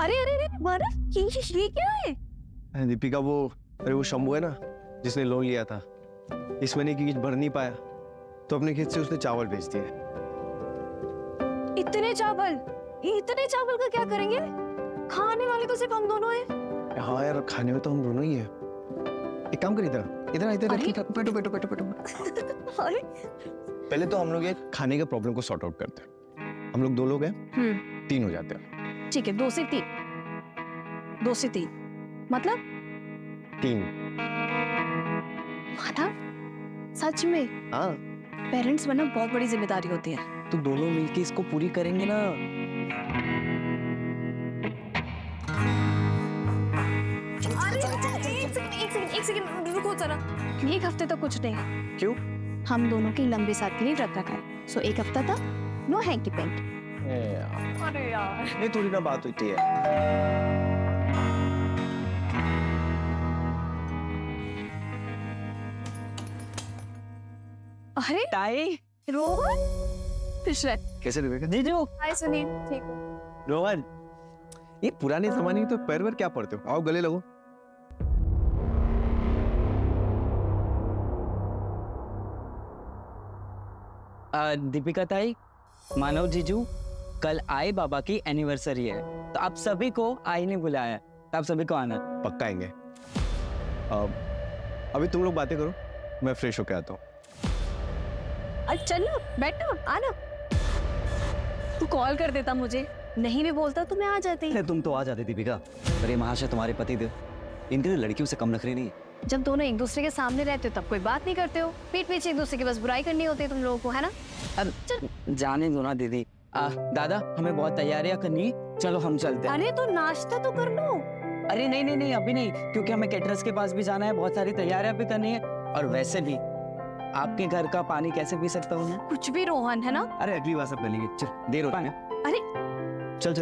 अरे अरे अरे बर्फ, ये क्या है? दीपिका वो शंभू है ना जिसने लोन लिया था, इस महीने की किस्त भर नहीं पाया तो अपने खेत से उसने चावल बेच दिए। इतने चावल का क्या करेंगे? खाने वाले तो सिर्फ हम दोनों हैं। हाँ यार, खाने में तो हम दोनों ही है। एक काम कर, इधर बैठो। अरे पहले तो हम लोग ये खाने के प्रॉब्लम को सॉर्ट आउट करते हैं। हम लोग 2 लोग हैं, 3 हो जाते हैं। ठीक है, 2 से 3 मतलब 3। सच में? हाँ, पेरेंट्स बनना बहुत बड़ी जिम्मेदारी होती है। तो दोनों मिलके इसको पूरी करेंगे ना। एक सेकंड रुको जरा। 1 हफ्ते तक कुछ नहीं। क्यों? हम दोनों की लंबे साथ के लिए व्रत रखा है, सो 1 हफ्ता तक नो हैंकी पेंट। अरे यार, ये थोड़ी ना बात होती है। अरे ताई, रोहन, कैसे दीपिका? जीजू। हाय सुनील, ठीक हो? रोहन, ये पुराने जमाने की तो पैर क्या पड़ते हो? आओ गले लगो। दीपिका ताई, मानव जीजू, कल आई बाबा की एनिवर्सरी है, तो आप सभी को आई ने बुलाया, तो आप सभी को आना। पक्का आएंगे। अभी तुम लोग बातें करो, मैं फ्रेश होके आता हूँ। चल ना, बैठ ना, आना। तू कॉल कर देता मुझे, नहीं भी बोलता तो मैं आ जाती। अरे तुम तो आ जाते दीपिका, पर ये महाशय तुम्हारे पति थे, इनके लिए लड़कियों से कम नखरे नहीं है। जब दोनों एक दूसरे के सामने रहते हो तब कोई बात नहीं करते हो, पीठ पीछे एक दूसरे की बस बुराई करनी होती है तुम लोगों को, है ना? अब जाने दो ना दीदी। दादा, हमें बहुत तैयारियां करनी है, चलो हम चलते हैं। अरे तो नाश्ता तो कर लो। अरे नहीं, अभी नहीं, क्योंकि हमें कैटरर्स के पास भी जाना है, बहुत सारी तैयारियां भी करनी है, और वैसे भी आपके घर का पानी कैसे पी सकता हूँ मैं? कुछ भी रोहन, है ना? अरे अगली बार सब कर लेंगे, चल देर हो रहा है। अरे चल।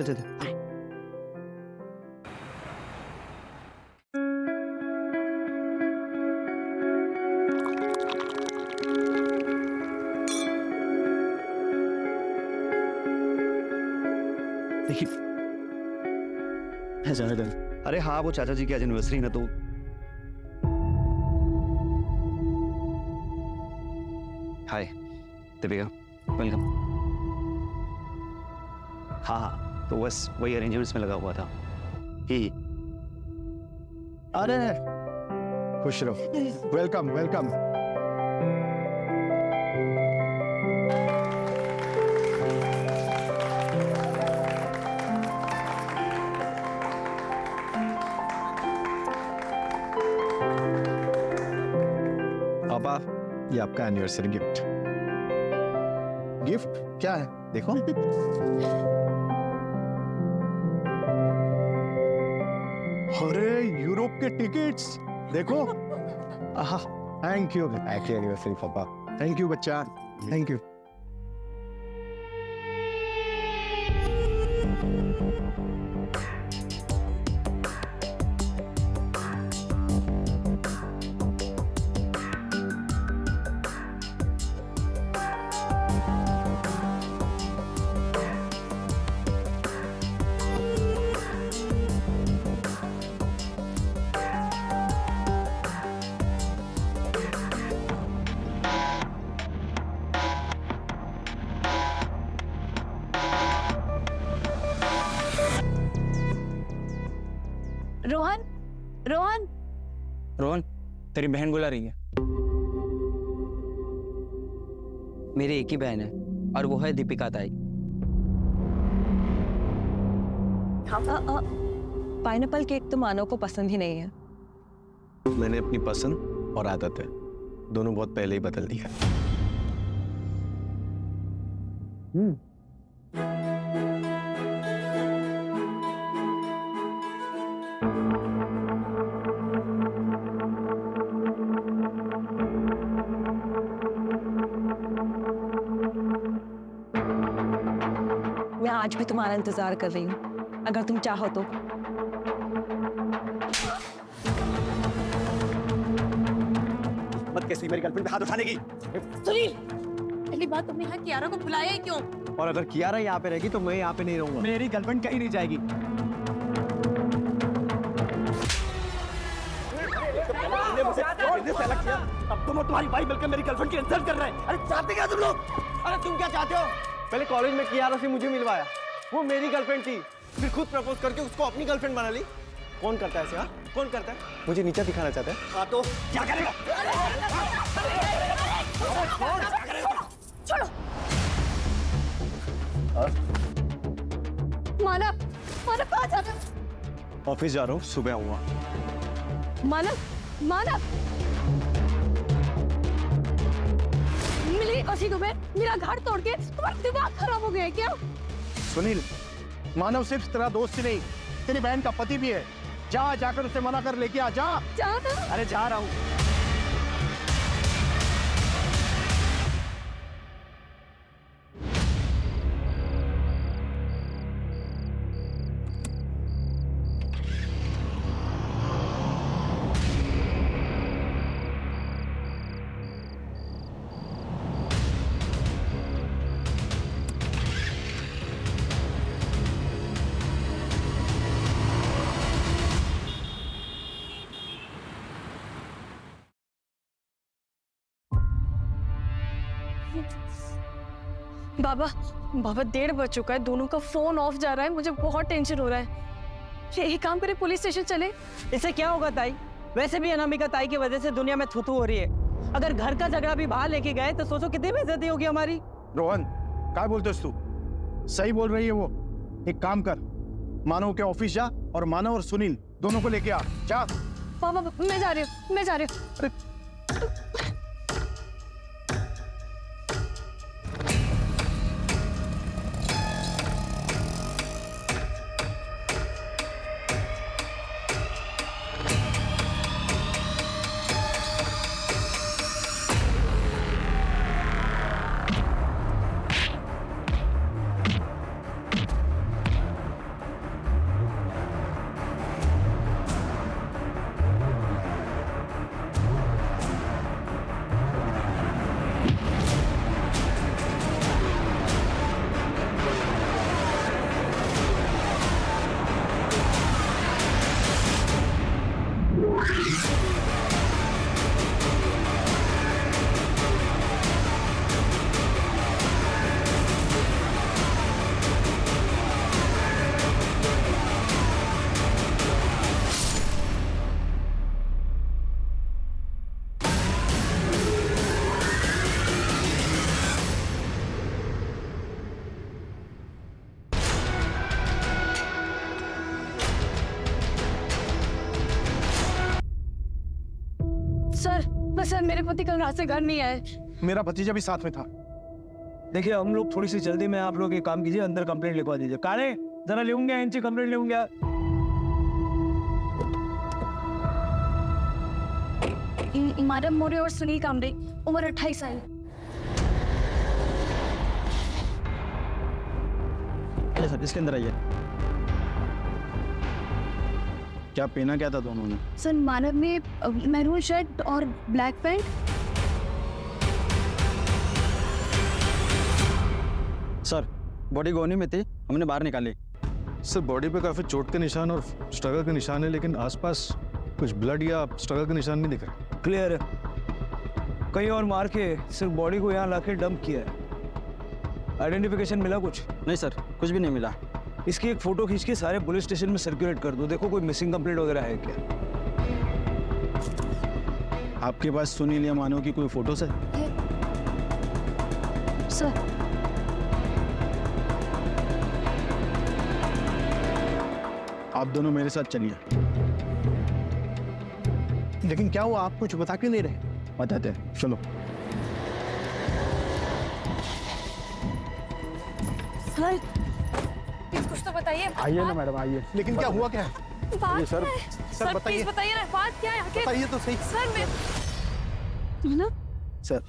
अरे हाँ, वो चाचा जी की आज एनिवर्सरी ना, तो हाय दीपिका, वेलकम। हाँ, तो बस वही अरेंजमेंट्स में लगा हुआ था ही। अरे खुश रहो। वेलकम। पापा, ये आपका एनिवर्सरी गिफ्ट। गिफ्ट क्या है देखो। अरे यूरोप के टिकट्स देखो। थैंक यू, हैप्पी एनिवर्सरी पापा। थैंक यू बच्चा, थैंक यू। रोहन, तेरी बहन बुला रही है। मेरी एक ही बहन है, और वो है दीपिका ताई। पाइनएप्पल केक तो मानव को पसंद ही नहीं है। मैंने अपनी पसंद और आदतें दोनों बहुत पहले ही बदल दी है। मैं आज भी तुम्हारा इंतजार कर रही हूँ, अगर तुम चाहो तो। मत कैसी मेरी गर्लफ्रेंड पे हाथ उठाने की। सुनील, पहली बात तुमने यहाँ कियारा को बुलाया ही क्यों? और अगर कियारा यहाँ पे रहेगी तो मैं यहाँ पे नहीं रहूंगा। मेरी गर्लफ्रेंड कहीं नहीं जाएगी। मुझे सेलेक्ट किया, अब तुम और तुम्हारी भाई मिलकर मेरी गर्लफ्रेंड की इंसल्ट कर रहे हैं। अरे चाहते क्या तुम लोग? अरे तुम क्या चाहते हो? पहले कॉलेज में कियारा से मुझे मिलवाया, वो मेरी गर्लफ्रेंड थी, फिर खुद प्रपोज करके उसको अपनी गर्लफ्रेंड बना ली। कौन करता है ऐसे? हाँ, कौन करता है? मुझे नीचा दिखाना चाहता है? हाँ तो क्या करेगा? छोड़ो। मानव, मानव कहाँ जा रहे हो? ऑफिस जा रहा हूँ, सुबह आऊंगा। मानव, मानव, मिली कोशिश तुम्हें मेरा घर तोड़ के तुम्हारा दिमाग खराब हो गया है क्या? सुनील, मानव सिर्फ तेरा दोस्त ही नहीं, तेरी बहन का पति भी है। जा, जाकर उसे मना कर लेके आ जा। जा ना। अरे जा रहा हूँ। बाबा, बाबा 1:30 बज चुका है, दोनों का फोन ऑफ जा रहा है, मुझे बहुत टेंशन हो रहा है। एक काम करे, पुलिस स्टेशन चले। इससे क्या होगा ताई? वैसे भी अनामिका ताई की वजह से दुनिया में थूथू हो रही है। अगर घर का झगड़ा भी बाहर लेके गए तो सोचो कितनी बेइज्जती होगी हमारी। रोहन, क्या बोलते तू? सही बोल रही है वो। एक काम कर, मानव के ऑफिस जा और मानव और सुनील दोनों को लेके आ। जा। बाबा मैं जा रही हूँ, मैं जा रही हूँ। सर, मेरे पति कल रात से घर नहीं आए। मेरा भतीजा भी साथ में था। देखिए हम लोग थोड़ी सी जल्दी में, आप लोग एक काम कीजिए, अंदर कंप्लेंट लिखवा दीजिए। कारे जरा लेंगे इनसे कंप्लेंट लेंगे। मानव मोरे और सुनील कामरे, उम्र 28 साल। सर इसके अंदर आइए। क्या पहना क्या था दोनों ने? सर, मानव ने मैरून शर्ट और ब्लैक पैंट। सर बॉडी गोनी में थी, हमने बाहर निकाली। सर बॉडी पे काफी चोट के निशान और स्ट्रगल के निशान है, लेकिन आसपास कुछ ब्लड या स्ट्रगल के निशान नहीं दिख रहे। क्लियर है, कहीं और मार के सिर्फ बॉडी को यहाँ लाके डंप किया है। आइडेंटिफिकेशन मिला कुछ? नहीं सर, कुछ भी नहीं मिला। इसकी एक फोटो खींच के सारे पुलिस स्टेशन में सर्कुलेट कर दो, देखो कोई मिसिंग कंप्लेंट वगैरह है क्या। आपके पास सुनील या मानव की कोई फोटोज है? सर, आप दोनों मेरे साथ चलिए। लेकिन क्या हुआ, आप कुछ बता क्यों नहीं रहे? बताते हैं, चलो। सर कुछ तो बताइए। आइए ना मैडम, आइए। लेकिन क्या हुआ क्या है? बात सर, क्या है? सर बताइए, बताइए ना, बात क्या है आखिर? बताइए तो सही। सर मैं मानव, सर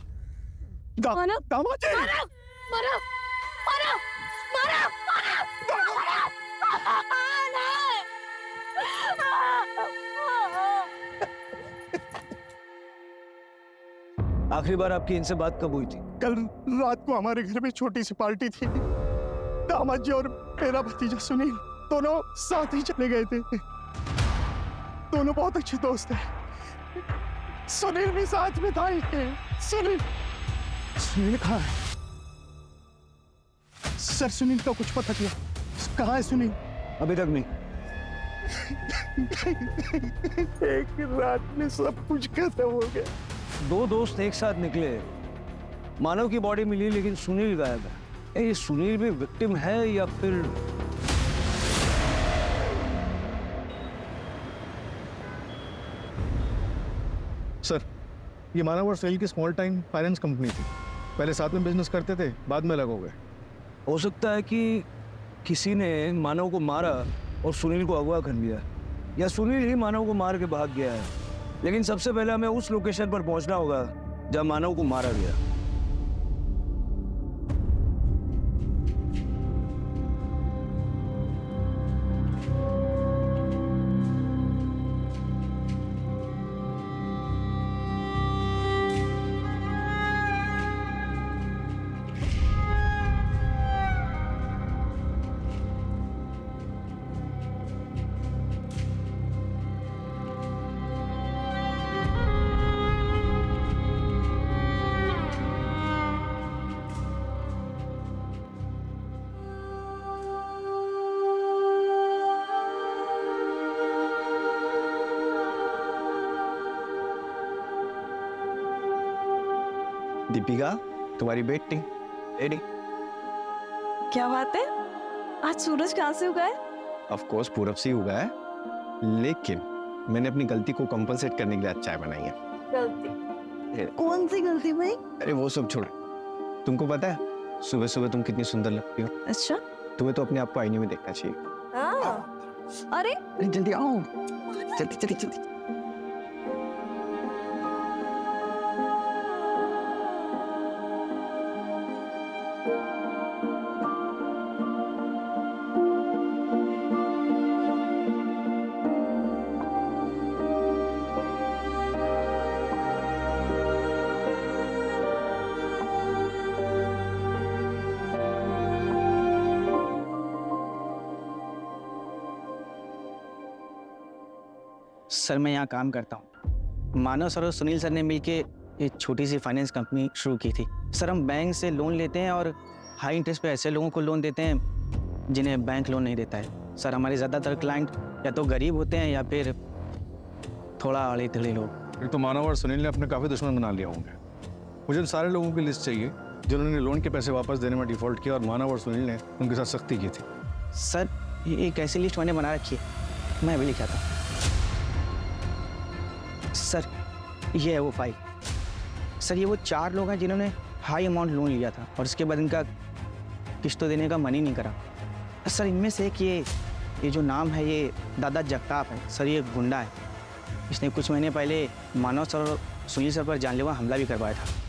मानव, दामाद जी! मानव, मानव, मानव, मानव, आखिरी बार आपकी इनसे बात कब हुई थी? कल रात को हमारे घर में छोटी सी पार्टी थी। दामाद जी और मेरा भतीजा सुनील दोनों साथ ही चले गए थे। दोनों बहुत अच्छे दोस्त हैं। सुनील भी साथ में था इसके। सुनील सुनील कहाँ है? सर सुनील का कुछ पता चला? कहाँ है सुनील? अभी तक नहीं। एक रात में सब कुछ खत्म हो गया। 2 दोस्त एक साथ निकले, मानव की बॉडी मिली लेकिन सुनील गायब है। ये सुनील भी विक्टिम है या फिर सर, ये मानव और सुनील की स्मॉल टाइम फाइनेंस कंपनी थी। पहले साथ में बिजनेस करते थे, बाद में अलग हो गए। हो सकता है कि किसी ने मानव को मारा और सुनील को अगवा कर लिया, या सुनील ही मानव को मार के भाग गया है। लेकिन सबसे पहले हमें उस लोकेशन पर पहुंचना होगा जहां मानव को मारा गया। दीपिका, तुम्हारी बेटी रेडी? क्या बात है, आज सूरज कहाँ से उगा है? ऑफ कोर्स पूरब से ही उगा है, लेकिन मैंने अपनी गलती को कंपनसेट करने के लिए आज चाय बनाई है। गलती? कौन सी गलती भाई? अरे वो सब छोड़, तुमको पता है सुबह सुबह तुम कितनी सुंदर लगती हो। अच्छा। तुम्हें तो अपने आप को आईने में देखना चाहिए। अरे जल्दी आओ, जल्दी जल्दी जल्दी। सर मैं यहाँ काम करता हूँ। मानव सर और सुनील सर ने मिलके एक छोटी सी फाइनेंस कंपनी शुरू की थी। सर हम बैंक से लोन लेते हैं और हाई इंटरेस्ट पे ऐसे लोगों को लोन देते हैं जिन्हें बैंक लोन नहीं देता है। सर हमारे ज़्यादातर क्लाइंट या तो गरीब होते हैं या फिर थोड़ा अड़े टेढ़े लोग। फिर तो मानव और सुनील ने अपने काफ़ी दुश्मन बना लिया होंगे। मुझे उन सारे लोगों की लिस्ट चाहिए जिन्होंने लोन के पैसे वापस देने में डिफ़ॉल्ट किया और मानव और सुनील ने उनके साथ सख्ती की थी। सर ये एक ऐसी लिस्ट मैंने बना रखी है, मैं अभी लिखा था। सर ये है वो फाइल। सर ये वो 4 लोग हैं जिन्होंने हाई अमाउंट लोन लिया था और उसके बाद इनका किस्तों देने का मन ही नहीं करा। सर इनमें से एक ये जो नाम है ये दादा जगताप है। सर ये गुंडा है, इसने कुछ महीने पहले मानव सर और सुनील सर पर जानलेवा हमला भी करवाया था।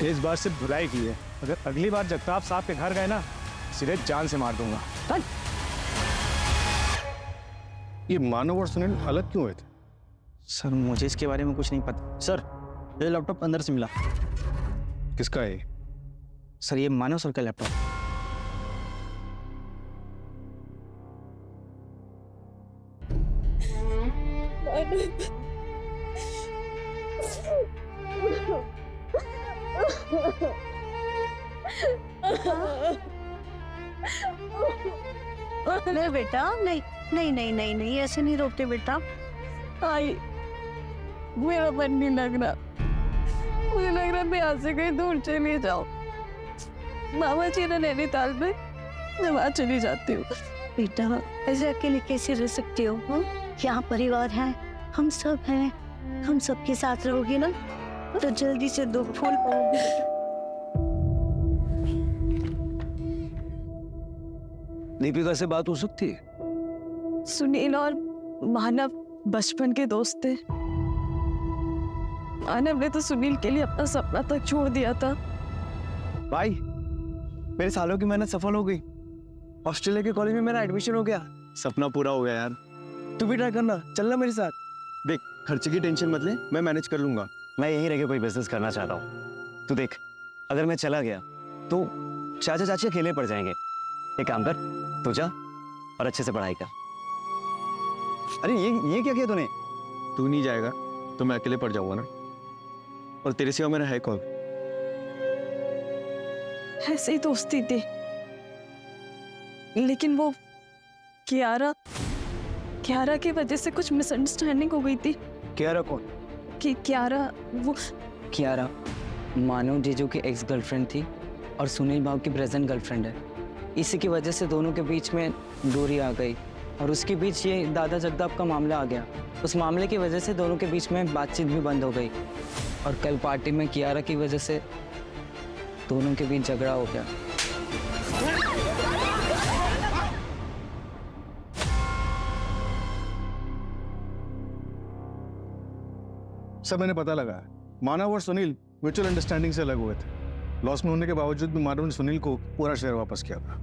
इस बार सिर्फ धुलाई की है, अगर अगली बार जगताप साहब के घर गए ना सीधे जान से मार दूंगा। ये मानव और सुनील अलग क्यों हुए थे? सर मुझे इसके बारे में कुछ नहीं पता। सर ये लैपटॉप अंदर से मिला। किसका है? सर ये मानव सर का लैपटॉप। नहीं बेटा, नहीं नहीं नहीं नहीं नहीं, ऐसे नहीं रोकते बेटा। आई मेरा मन नहीं लग रहा, मुझे लग रहा मैं यहाँ से कहीं दूर चली जाऊँ। मामा जी ने नैनीताल में, मैं वहाँ चली जाती हूँ। बेटा ऐसे अकेले कैसे रह सकते हो? यहाँ परिवार है, हम सब हैं, हम सबके साथ रहोगे ना तो जल्दी से दुख भूल पाओगे। दीपिका से बात हो सकती है? सुनील और मानव बचपन के दोस्त थे। मानव ने तो सुनील के लिए अपना सपना तक छोड़ दिया था। भाई मेरे सालों की मेहनत सफल हो गई। ऑस्ट्रेलिया के कॉलेज में मेरा एडमिशन हो गया। सपना पूरा हो गया यार। तू भी ट्राई करना, चलना मेरे साथ। देख, खर्चे की टेंशन मत ले, मैं मैनेज कर लूंगा। मैं यहीं रह के कोई बिजनेस करना चाहता हूँ। तू देख, अगर मैं चला गया तो चाचा चाची अकेले पड़ जाएंगे। एक काम कर, तू जा और अच्छे से पढ़ाई कर। अरे ये क्या किया तूने? तू नहीं जाएगा तो मैं अकेले पड़ जाऊंगा ना, और तेरे सिवा मेरा है कौन? ऐसे ही दोस्ती थी, लेकिन वो कियारा की वजह से कुछ मिसअंडरस्टैंडिंग हो गई थी। कियारा कौन? कि कियारा वो कियारा मानो जीजू की एक्स गर्लफ्रेंड थी और सुनील बाबू की प्रेजेंट गर्लफ्रेंड है। इसी की वजह से दोनों के बीच में दूरी आ गई और उसके बीच ये दादा जगताप का मामला आ गया। उस मामले की वजह से दोनों के बीच में बातचीत भी बंद हो गई और कल पार्टी में कियारा की वजह से दोनों के बीच झगड़ा हो गया। सब मैंने पता लगा है, मानव और सुनील म्यूचुअल अंडरस्टैंडिंग से अलग हुए थे। लॉस में होने के बावजूद भी मानव ने सुनील को पूरा शेयर वापस किया था।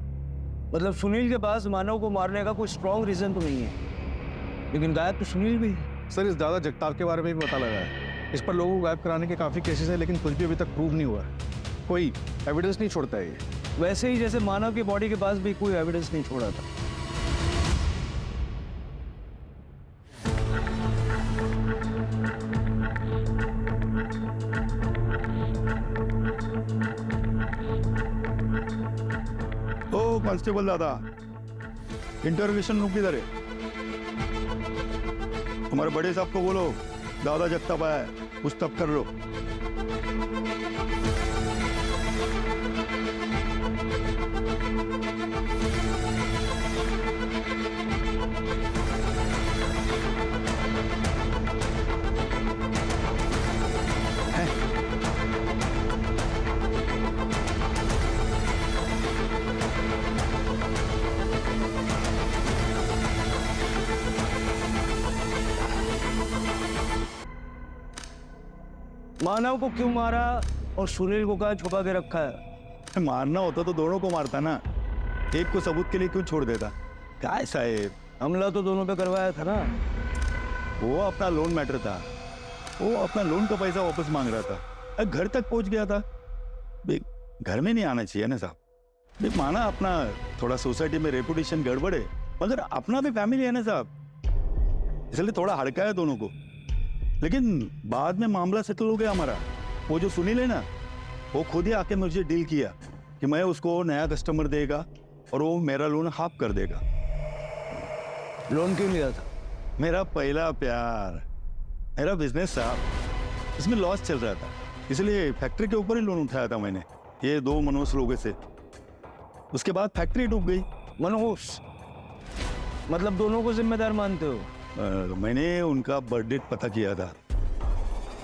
मतलब सुनील के पास मानव को मारने का कोई स्ट्रॉन्ग रीजन तो नहीं है, लेकिन गायब तो सुनील भी है। सर, इस दादा जगताप के बारे में भी पता लगा है। इस पर लोगों को गायब कराने के काफी केसेस है, लेकिन कुछ भी अभी तक प्रूव नहीं हुआ है। कोई एविडेंस नहीं छोड़ता है ये। वैसे ही जैसे मानव की बॉडी के पास भी कोई एविडेंस नहीं छोड़ा था। ओ कांस्टेबल दादा, इंटरोगेशन रूम किधर है? तुम्हारे बड़े साहब को बोलो दादा जगताप आया है, पूछताछ कर लो। मानव को क्यों मारा और सुनील को कहाँ छुपा के रखा है? मारना होता तो दोनों को मारता ना, एक को सबूत के लिए क्यों छोड़ देता? क्या साहेब, हमला तो दोनों पे करवाया था ना। वो अपना लोन मैटर था, वो अपना लोन का पैसा वापस मांग रहा था, अब घर तक पहुंच गया था। घर में नहीं आना चाहिए ना साहब। माना अपना थोड़ा सोसाइटी में रेपुटेशन गड़बड़ है, मगर अपना भी फैमिली है ना साहब, इसलिए थोड़ा हड़का है दोनों को। लेकिन बाद में मामला सेटल हो गया हमारा। वो जो सुनील है ना, वो खुद ही आके मुझे डील किया कि मैं उसको नया कस्टमर देगा और वो मेरा लोन हाफ कर देगा। लोन क्यों लिया था? मेरा पहला प्यार, मेरा बिजनेस था, इसमें लॉस चल रहा था, इसलिए फैक्ट्री के ऊपर ही लोन उठाया था मैंने, ये 2 मनोज लोगों से। उसके बाद फैक्ट्री डूब गई। मनोज मतलब दोनों को जिम्मेदार मानते हो? मैंने उनका बर्थ डेट पता किया था,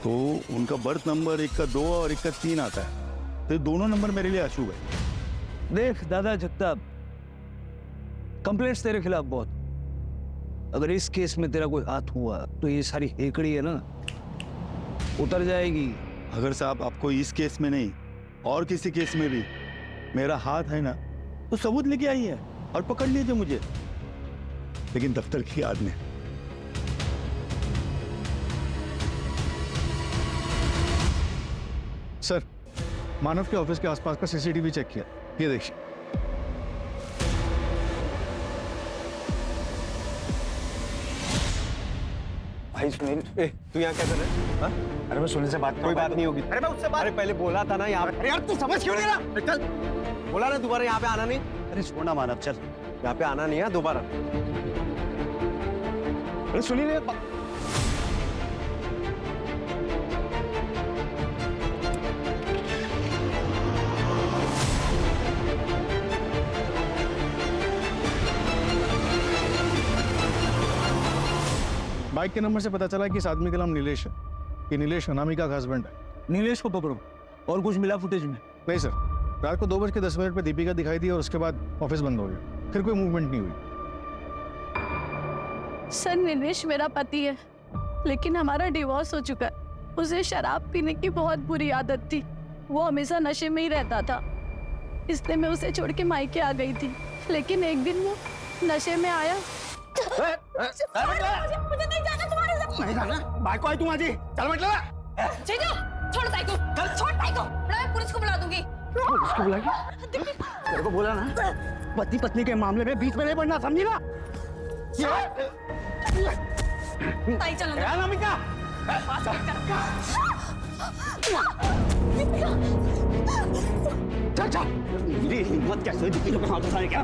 तो उनका बर्थ नंबर एक का 2 और एक का 3 आता है, तो दोनों नंबर मेरे लिए अशुभ है। देख दादा जगताप, कंप्लेंट्स तेरे खिलाफ बहुत। अगर इस केस में तेरा कोई हाथ हुआ तो ये सारी हेकड़ी है ना, उतर जाएगी। अगर साहब आपको इस केस में नहीं और किसी केस में भी मेरा हाथ है ना, तो सबूत लेके आइए और पकड़ लीजिए मुझे, लेकिन दफ्तर की याद में। सर, मानव के ऑफिस के आसपास का सीसीटीवी चेक किया, ये देखिए। भाई सुनील, तू यहाँ क्या कर रहा है? हाँ? अरे मैं सुनील से बात कोई बात नहीं होगी। अरे मैं उससे बात, अरे पहले बोला था ना यहाँ पे। अरे यार तू समझ क्यों नहीं रहा? चल, बोला ना दोबारा यहाँ पे आना नहीं। अरे छोड़ना मानव, चल यहाँ पे आना नहीं है दोबारा। अरे सुनील, बाइक के नंबर से पता चला कि इस आदमी का नाम नीलेश है। ये नीलेश अनामिका का हस्बैंड है। नीलेश को पकड़ो। और कुछ मिला फुटेज में? नहीं सर, रात को 2:10 पे दीपिका दिखाई दी और उसके बाद ऑफिस बंद हो गया, फिर कोई मूवमेंट नहीं हुई। सर, नीलेश मेरा पति है, लेकिन हमारा डिवोर्स हो चुका है। उसे शराब पीने की बहुत बुरी आदत थी, वो हमेशा नशे में ही रहता था, इसलिए मैं उसे छोड़ के मायके आ गई थी। लेकिन एक दिन वो नशे में आया। मुझे नहीं जाना तुम्हारे साथ। नहीं जाना? बाइक को आई तू माझी, चल म्हटलं ना। जीजू, छोड़ ताई को, छोड़ ताई को। मैं पुलिस को बुला दूंगी। पुलिस को बुलाएगी? तेरे को बोला ना, पति पत्नी के मामले में बीच में नहीं पड़ना, समझी ना? ताई चलो। क्या नामिका? चल चल। मेरी हिम्मत कैसे हुई दीदी को हाथ उठाने क्या?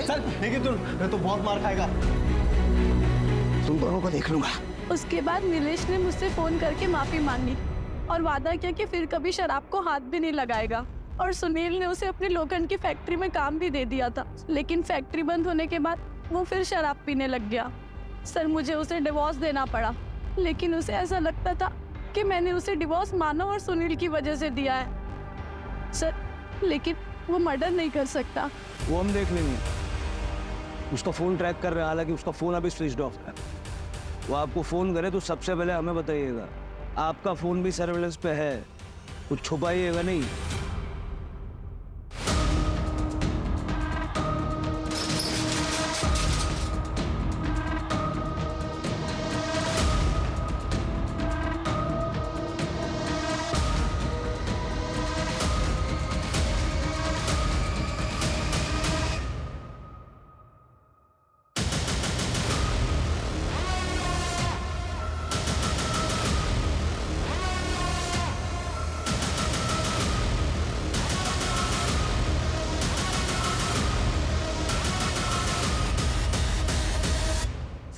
चल, लेकिन तू बहुत मार खाएगा। तुम दोनों को देख लूंगा। उसके बाद नीलेश ने मुझसे फोन करके माफी मांगी और वादा किया कि फिर कभी शराब को हाथ भी नहीं लगाएगा। और सुनील ने उसे अपनी लोखंड की फैक्ट्री में काम भी दे दिया था, लेकिन फैक्ट्री बंद होने के बाद वो फिर शराब पीने लग गया। सर, मुझे उसे डिवोर्स देना पड़ा, लेकिन उसे ऐसा लगता था कि मैंने उसे डिवोर्स मानव और सुनील की वजह से दिया है। सर, लेकिन वो मर्डर नहीं कर सकता। वो हम देख लेंगे। उसका फोन ट्रैक कर रहे हैं, हालांकि उसका फोन अभी स्विच ऑफ है। वो आपको फोन करे तो सबसे पहले हमें बताइएगा। आपका फोन भी सर्वेलेंस पे है, कुछ छुपाइएगा नहीं।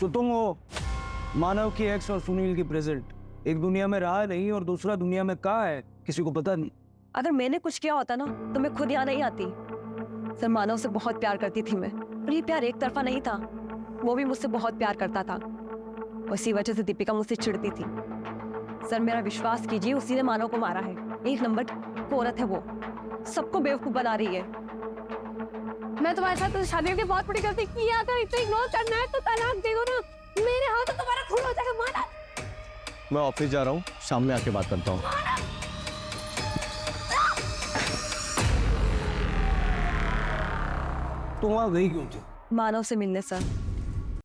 तो तुम हो मानव की एक्स और सुनील की प्रेजेंट। एक दुनिया में रहा नहीं और दूसरा दुनिया में कहाँ है, किसी को पता नहीं। अगर मैंने कुछ किया होता ना तो मैं खुद यहाँ नहीं आती। सर, मानव से बहुत प्यार करती थी मैं, और ये प्यार एक तरफा नहीं था। वो भी मुझसे बहुत प्यार करता था। उसी वजह से दीपिका मुझसे चिढ़ती थी। सर, मेरा विश्वास कीजिए, उसी ने मानव को मारा है। एक नंबर की औरत है वो, सबको बेवकूफ बना रही है। मैं तुम्हारे साथ शादी की बहुत बड़ी गलती की। अगर इसे इग्नोर करना है तो तलाक दे दो ना। मेरे हाथ तो तुम्हारा खून हो जाएगा। माना, मैं ऑफिस जा रहा हूँ, शाम में आके बात करता हूँ। तुम वहां गई क्यों थी? मानव से मिलने सर।